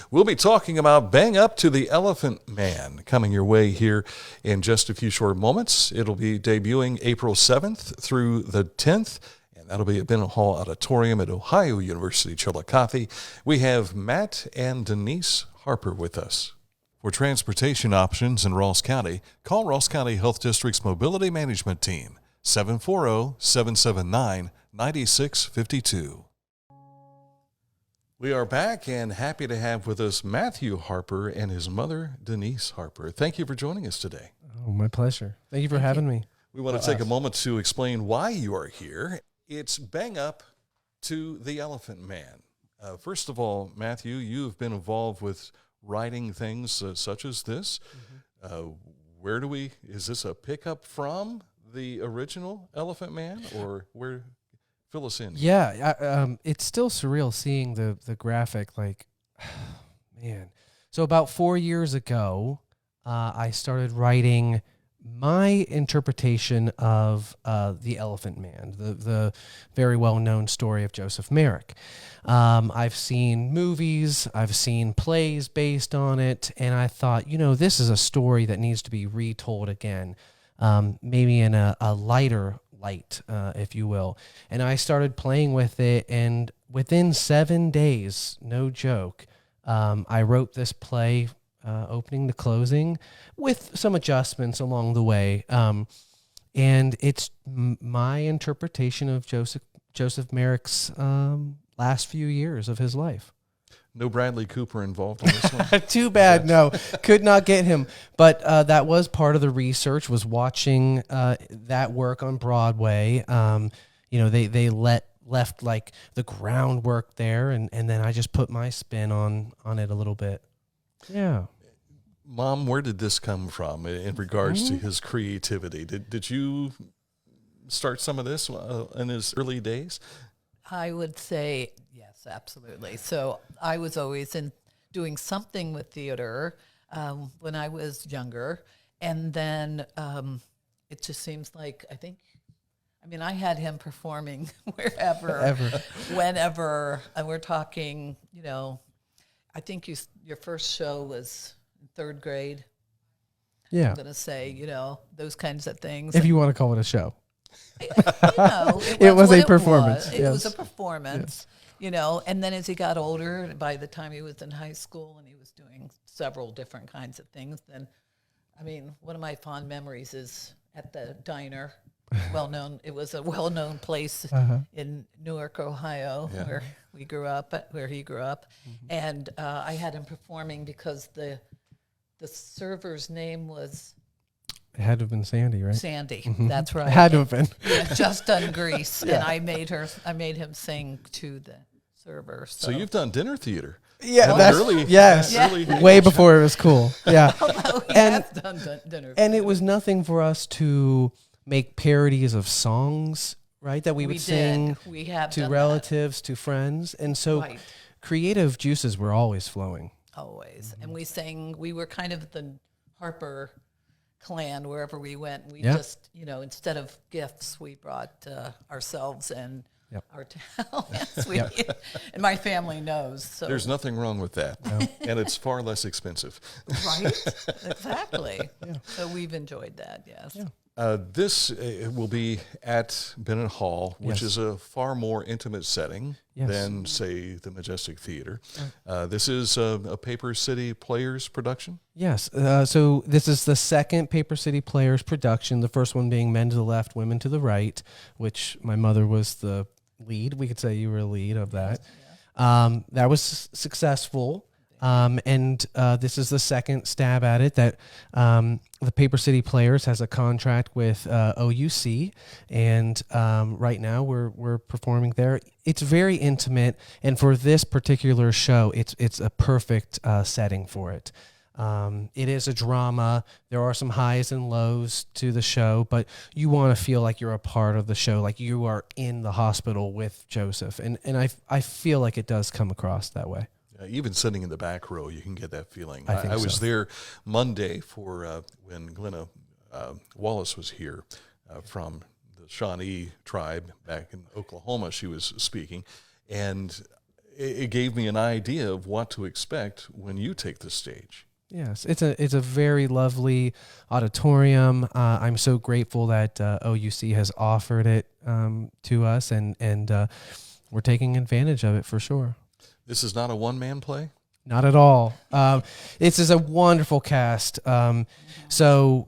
We'll be talking about Bang Up to the Elephant Man coming your way here in just a few short moments. It'll be debuting April 7th through the 10th, and that'll be at Bennett Hall Auditorium at Ohio University-Chillicothe. We have Matt and Denise Harper with us. For transportation options in Ross County, call Ross County Health District's Mobility Management Team, 740-779-9652. We are back and happy to have with us Matthew Harper and his mother, Denise Harper. Thank you for joining us today. Oh, my pleasure. Thank you for having me. We want to take a moment to explain why you are here. It's Bang Up to the Elephant Man. First of all, Matthew, you've been involved with writing things such as this. Is this a pickup from the original Elephant Man, or where? Fill us in. Yeah, it's still surreal seeing the graphic. Like, man. So about 4 years ago, I started writing my interpretation of the Elephant Man, the very well-known story of Joseph Merrick. I've seen movies, I've seen plays based on it, and I thought, this is a story that needs to be retold again, maybe in a lighter light, if you will. And I started playing with it, and within 7 days, no joke, I wrote this play, opening to closing, with some adjustments along the way. And it's my interpretation of Joseph Merrick's last few years of his life. No Bradley Cooper involved on this one? Too bad, no. Could not get him. But that was part of the research, was watching that work on Broadway. They left like the groundwork there, and then I just put my spin on it a little bit. Yeah. Mom, where did this come from in regards to his creativity? Did you start some of this in his early days? I would say yes, absolutely. So I was always doing something with theater when I was younger, and then it just seems like I had him performing wherever, whenever, and we're talking. I think your first show was in third grade. Yeah, I'm gonna say those kinds of things. If you want to call it a show. It was a performance. It was a performance, and then as he got older, by the time he was in high school and he was doing several different kinds of things, then, one of my fond memories is at the diner, it was a well-known place in Newark, Ohio, where he grew up, and I had him performing because the server's name was... It had to have been Sandy, right? Sandy, that's right. It had to have been. Just done grease, and I made him sing to the server. So you've done dinner theater. Yeah, early. Way before it was cool. Yeah, and done dinner. And it was nothing for us to make parodies of songs, right? That we would sing to relatives, to friends, and so creative juices were always flowing. Always, and we were kind of the Harper clan wherever we went. We just, instead of gifts, we brought ourselves and our talents. And my family knows. So. There's nothing wrong with that. No. And it's far less expensive. Right? Exactly. So we've enjoyed that, yes. Yeah. This will be at Bennett Hall, which is a far more intimate setting than, say, the Majestic Theater. This is a Paper City Players production? Yes. So this is the second Paper City Players production, the first one being Men to the Left, Women to the Right, which my mother was the lead. We could say you were a lead of that. Yeah. That was successful. And this is the second stab at it that the Paper City Players has a contract with OU-C, and right now we're performing there. It's very intimate, and for this particular show, it's a perfect setting for it. It is a drama. There are some highs and lows to the show, but you want to feel like you're a part of the show, like you are in the hospital with Joseph, and I feel like it does come across that way. Even sitting in the back row, you can get that feeling. I was there Monday for when Glenna Wallace was here from the Shawnee tribe back in Oklahoma. She was speaking, and it gave me an idea of what to expect when you take the stage. Yes, it's a very lovely auditorium. I'm so grateful that OUC has offered it to us, and we're taking advantage of it for sure. This is not a one-man play? Not at all. This is a wonderful cast. So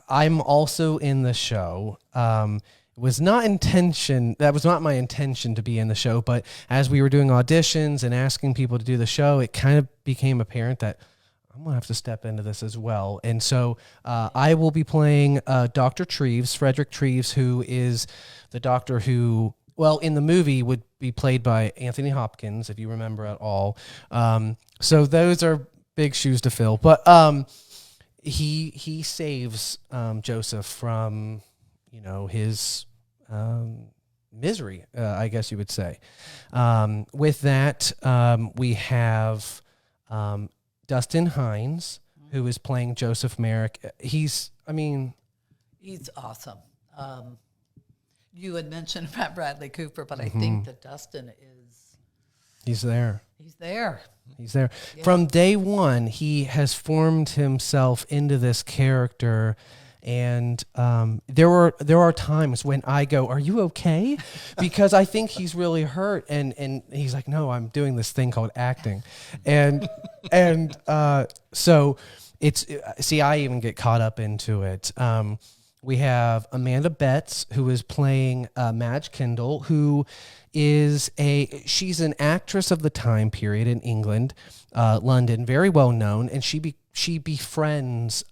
I'm also in the show. That was not my intention to be in the show, but as we were doing auditions and asking people to do the show, it kind of became apparent that I'm going to have to step into this as well. And so I will be playing Dr. Treves, Frederick Treves, who is the doctor who, well, in the movie would be played by Anthony Hopkins, if you remember at all. So those are big shoes to fill. But he saves Joseph from, his misery, I guess you would say. With that, we have Dustin Hines, who is playing Joseph Merrick. He's awesome. You had mentioned about Bradley Cooper, but I think that Dustin is... He's there. He's there. Yeah. From day one, he has formed himself into this character, and there are times when I go, "Are you okay?" Because I think he's really hurt, and he's like, "No, I'm doing this thing called acting," and so it's I even get caught up into it. We have Amanda Betts, who is playing Madge Kendall, who is she's an actress of the time period in England, London, very well known, and she befriends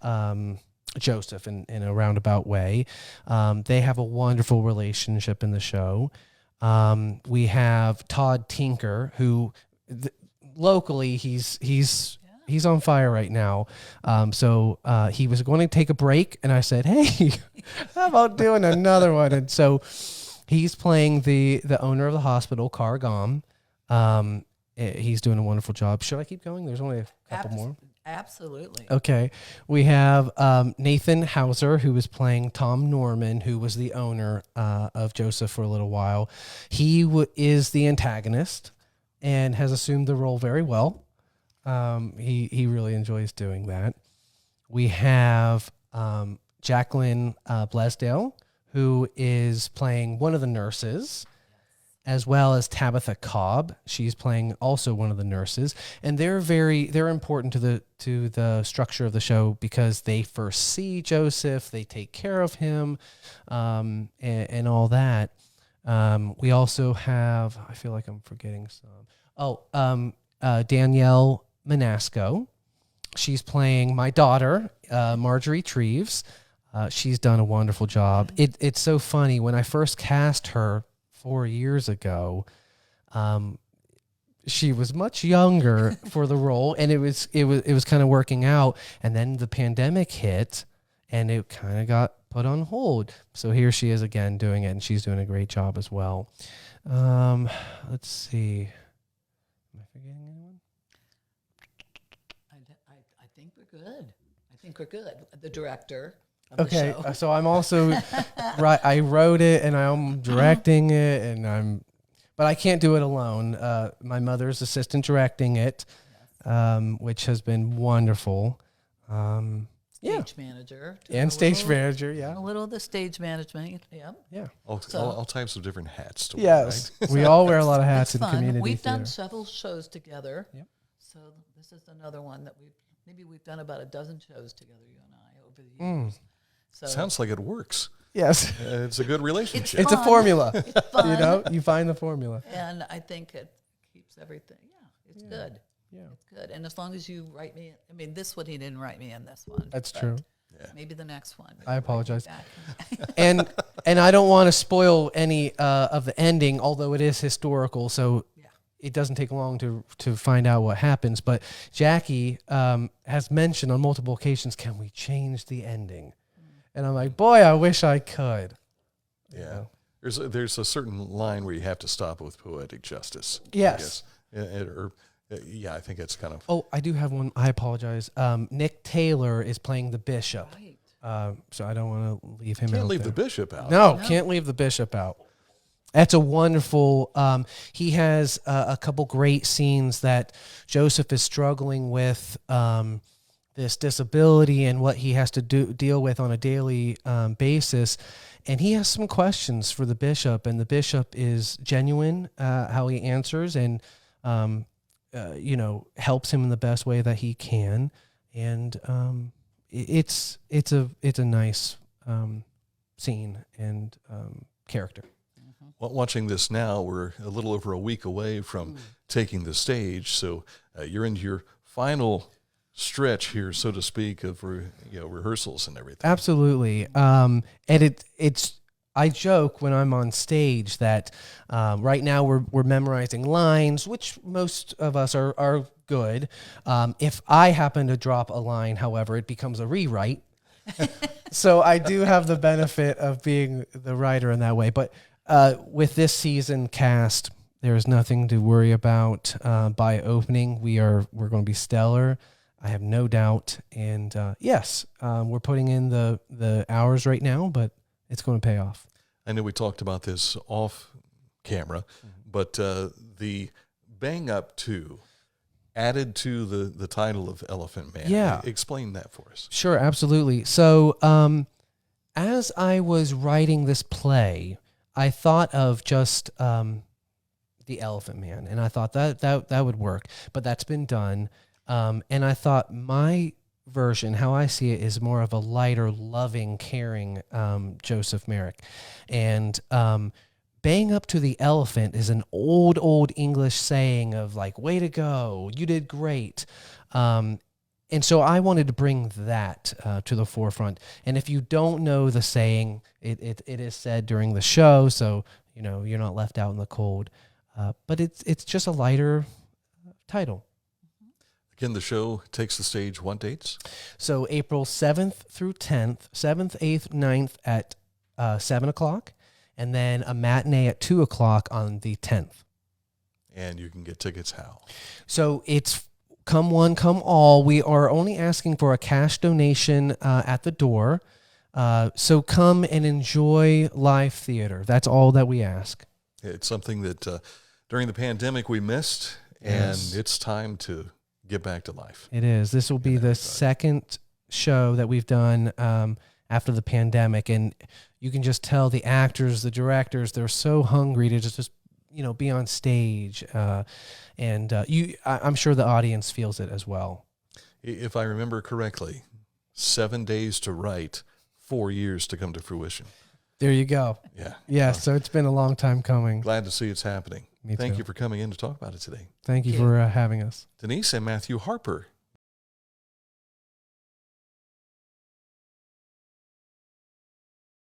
Joseph in a roundabout way. They have a wonderful relationship in the show. We have Todd Tinker, who locally he's on fire right now. So he was going to take a break, and I said, "Hey, how about doing another one?" And so he's playing the owner of the hospital, Car Gom. He's doing a wonderful job. Should I keep going? There's only a couple more. Absolutely. Okay. We have Nathan Hauser, who is playing Tom Norman, who was the owner of Joseph for a little while. He is the antagonist and has assumed the role very well. He really enjoys doing that. We have Jacqueline Blesdale, who is playing one of the nurses, as well as Tabitha Cobb. She's playing also one of the nurses, and they're important to the structure of the show because they first see Joseph, they take care of him, and all that. We also have, I feel like I'm forgetting some. Danielle Manasco. She's playing my daughter, Marjorie Treves. She's done a wonderful job. It's so funny. When I first cast her 4 years ago, she was much younger for the role, and it was kind of working out. And then the pandemic hit, and it kind of got put on hold. So here she is again doing it, and she's doing a great job as well. Let's see. Am I forgetting anyone? I think we're good. The director of the show. So I'm also I wrote it and I'm directing it, but I can't do it alone. My mother's assistant directing it, which has been wonderful. Stage manager. And stage manager, yeah. A little of the stage management, yeah. Yeah. All types of different hats to wear, yes. right? We all wear a lot of hats in fun. Community We've theater. done several shows together. Yep. So this is another one that we've done about a dozen shows together, you and I, over the years. So Sounds like it works. Yes. It's a good relationship. It's a formula. It's fun. You find the formula. And I think it keeps everything. Yeah, it's good. Yeah. It's good. And as long as you write me, this one he didn't write me in this one. That's but true. Yeah. Maybe the next one. I apologize. Back. and I don't want to spoil any of the ending, although it is historical, so it doesn't take long to find out what happens. But Jackie has mentioned on multiple occasions, can we change the ending? And I'm like, boy, I wish I could. Yeah. You know? There's a certain line where you have to stop with poetic justice. Yes. I guess. I think it's kind of... Oh, I do have one. I apologize. Nick Taylor is playing the bishop. Right. So I don't want to leave him out. Can't leave there. the bishop out. No, can't leave the bishop out. That's a wonderful. He has a couple great scenes that Joseph is struggling with this disability and what he has to deal with on a daily basis, and he has some questions for the bishop, and the bishop is genuine how he answers, and helps him in the best way that he can, and it's a nice scene and character. Well, watching this now, we're a little over a week away from taking the stage, so you're into your final stretch here, so to speak, of rehearsals and everything. Absolutely, and it's. I joke when I'm on stage that right now we're memorizing lines, which most of us are good. If I happen to drop a line, however, it becomes a rewrite. So I do have the benefit of being the writer in that way. But with this season cast, there is nothing to worry about. By opening, we're going to be stellar. I have no doubt. And yes, we're putting in the hours right now, but it's going to pay off. I know we talked about this off camera, but the Bang Up 2 added to the title of Elephant Man. Yeah. Explain that for us. Sure, absolutely. So as I was writing this play, I thought of just the Elephant Man, and I thought that would work, but that's been done. And I thought my version, how I see it, is more of a lighter, loving, caring Joseph Merrick. And bang up to the elephant is an old English saying of like, way to go, you did great. And so I wanted to bring that to the forefront. And if you don't know the saying, it is said during the show, so you're not left out in the cold. But it's just a lighter title. Again, the show takes the stage what dates? So April 7th through 10th, 7th, 8th, 9th at 7 o'clock, and then a matinee at 2 o'clock on the 10th. And you can get tickets how? So it's come one, come all. We are only asking for a cash donation at the door. So come and enjoy live theater. That's all that we ask. It's something that during the pandemic we missed, and it's time to get back to life. It is. This will be the second show that we've done after the pandemic, and you can just tell the actors, the directors, they're so hungry to just be on stage, and I'm sure the audience feels it as well. If I remember correctly, 7 days to write, 4 years to come to fruition. There you go. Yeah. Yeah. So it's been a long time coming. Glad to see it's happening. Me Thank too. you for coming in to talk about it today. Thank you for having us. Denise and Matthew Harper